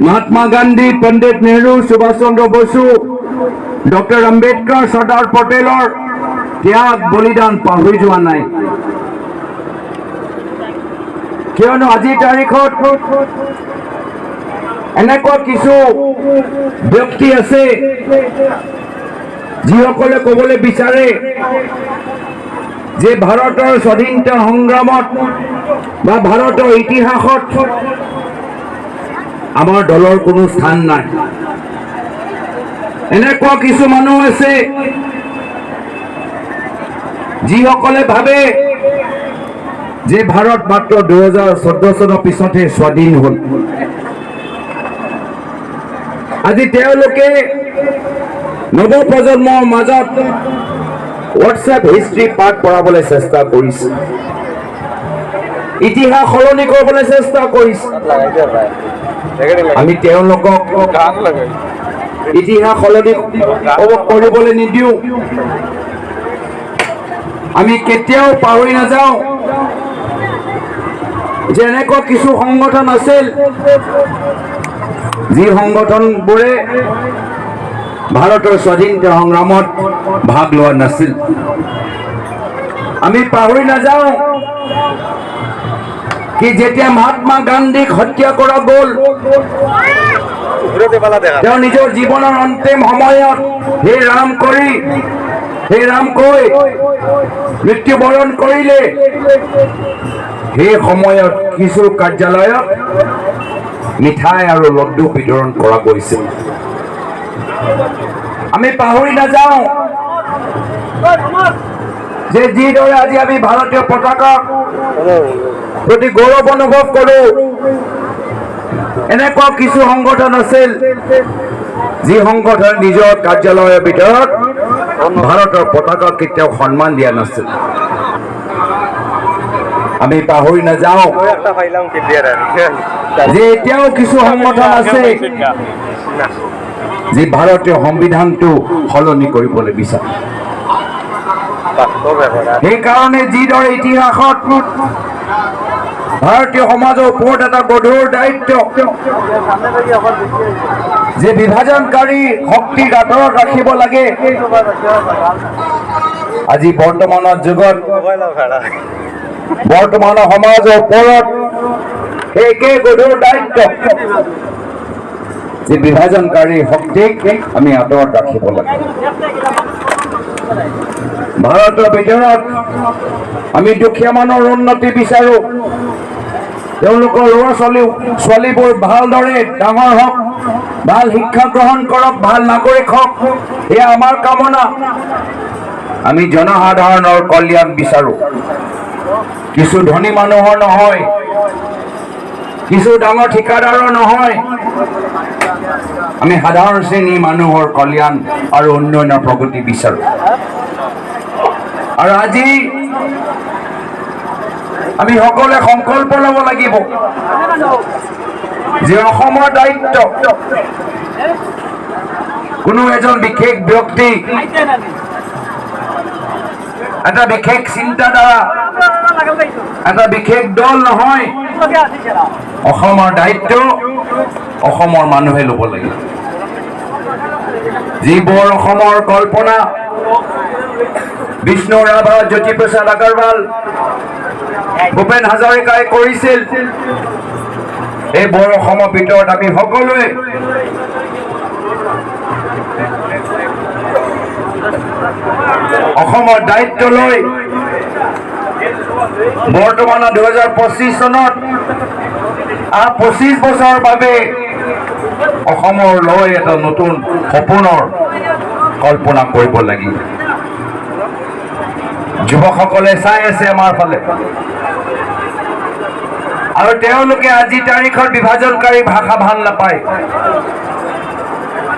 Mahatma Gandhi, Pandit Nehru, Subhash Chandra Basu, doctor Ambedkar, सरदार patellar त्याग बलिदान पाहरी जोৱা নাই। কিয়নো আজিৰ তাৰিখত এনেকুৱা কিছু ব্যক্তি আছে যিসকলে ক'বলৈ বিচাৰে যে ভাৰতৰ স্বাধীনতা সংগ্ৰামত বা ভাৰতৰ ইতিহাসত আমাৰ দলৰ কোনো স্থান নাই। এনেকুৱা কিছু মানুহ আছে যিসকলে ভাবে যে ভাৰত মাত্ৰ 2014 চনৰ পিছতহে স্বাধীন হ'ল। আজি তেওঁলোকে নৱপ্ৰজন্মৰ মাজত হোৱাটছএপ হিষ্ট্ৰী পাঠ পঢ়াবলৈ চেষ্টা কৰিছে, ইতিহাস সলনি কৰিবলৈ চেষ্টা কৰিছে। আমি তেওঁলোকক ইতিহাস সলনি কৰিবলৈ নিদিওঁ। আমি কেতিয়াও পাহৰি নাযাওঁ যে এনেকুৱা কিছু সংগঠন আছিল যি সংগঠনবোৰে ভাৰতৰ স্বাধীনতা সংগ্ৰামত ভাগ লোৱা নাছিল। আমি পাহৰি নাযাওঁ কি যেতিয়া মহাত্মা গান্ধীক হত্যা কৰা গ'ল, তেওঁ নিজৰ জীৱনৰ অন্তিম সময়ত হে ৰাম কৈ মৃত্যুবৰণ কৰিলে। সেই সময়ত কিছু কাৰ্যালয়ত মিঠাই আৰু লড্ডু বিতৰণ কৰা গৈছিল। আমি পাহৰি নাযাওঁ যে যিদৰে আজি আমি ভাৰতীয় পতাকা প্ৰতি গৌৰৱ অনুভৱ কৰোঁ, এনেকুৱা কিছু সংগঠন আছিল যি সংগঠন নিজৰ কাৰ্যালয়ৰ ভিতৰত ভাৰতৰ পতাকা কেতিয়াও সন্মান দিয়া নাছিল। আমি পাহৰি নাযাওঁ যে এতিয়াও কিছু সংগঠন আছে যি ভাৰতীয় সংবিধানটো সলনি কৰিবলৈ বিচাৰে। সেইকাৰণে যিদৰে ইতিহাসত ভাৰতীয় সমাজৰ ওপৰত এটা গধুৰ দায়িত্ব যে বিভাজনকাৰী শক্তিক আঁতৰত ৰাখিব লাগে, আজি বৰ্তমানৰ যুগত বৰ্তমানৰ সমাজৰ ওপৰত একে গধুৰ দায়িত্ব যে বিভাজনকাৰী শক্তিক আমি আঁতৰত ৰাখিব লাগে। ভাৰতৰ ভিতৰত আমি দুখীয়া মানুহৰ উন্নতি বিচাৰো, তেওঁলোকৰ ল'ৰা ছোৱালীবোৰ ভালদৰে ডাঙৰ হওক, ভাল শিক্ষা গ্ৰহণ কৰক, ভাল নাগৰিক হওক, এয়া আমাৰ কামনা। আমি জনসাধাৰণৰ কল্যাণ বিচাৰো, কিছু ধনী মানুহৰ নহয়, কিছু ডাঙৰ ঠিকাদাৰৰ নহয়। আমি সাধাৰণ শ্ৰেণীৰ মানুহৰ কল্যাণ আৰু উন্নয়নৰ প্ৰগতি বিচাৰো। আৰু আজি আমি সকলোৱে সংকল্প ল'ব লাগিব যে অসমৰ দায়িত্ব কোনো এজন বিশেষ ব্যক্তি, এটা বিশেষ চিন্তাধাৰা, এটা বিশেষ দল নহয়। অসমৰ দায়িত্ব অসমৰ মানুহে ল'ব লাগিব। যিবোৰ অসমৰ কল্পনা বিষ্ণু ৰাভা, জ্যোতিপ্ৰসাদ আগৰৱাল, ভূপেন হাজৰিকাই কৰিছিল, এই বৰ অসমৰ ভিতৰত আমি সকলোৱে অসমৰ দায়িত্ব লৈ বৰ্তমানৰ 2025 চনত 25 বছৰৰ বাবে অসমৰ লৈ এটা নতুন সপোনৰ কল্পনা কৰিব লাগিব। যুৱকসকলে চাই আছে আমাৰ ফালে, আৰু তেওঁলোকে আজি তাৰিখত বিভাজনকাৰী ভাষা ভাল নাপায়,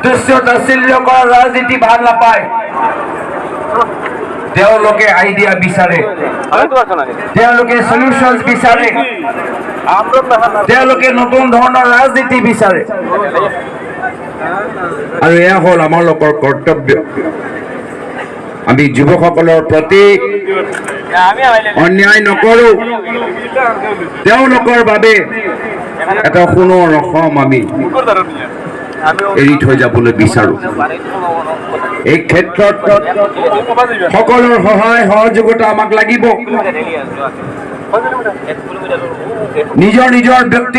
তুচ্ছ তাচ্ছিল্য কৰা ৰাজনীতি ভাল নাপায়। তেওঁলোকে আইডিয়া বিচাৰে, তেওঁলোকে সলিউশন বিচাৰে, তেওঁলোকে নতুন ধৰণৰ ৰাজনীতি বিচাৰে। আৰু এয়া হ'ল আমাৰ লোকৰ কৰ্তব্য আমি যুৱকসকলৰ প্ৰতি অন্যায় নকৰোঁ, তেওঁলোকৰ বাবে এটা সোণৰ অসম আমি এৰি থৈ যাবলৈ বিচাৰোঁ। এই ক্ষেত্ৰত সকলোৰ সহায় সহযোগিতা আমাক লাগিব। নিজৰ নিজৰ ব্যক্তি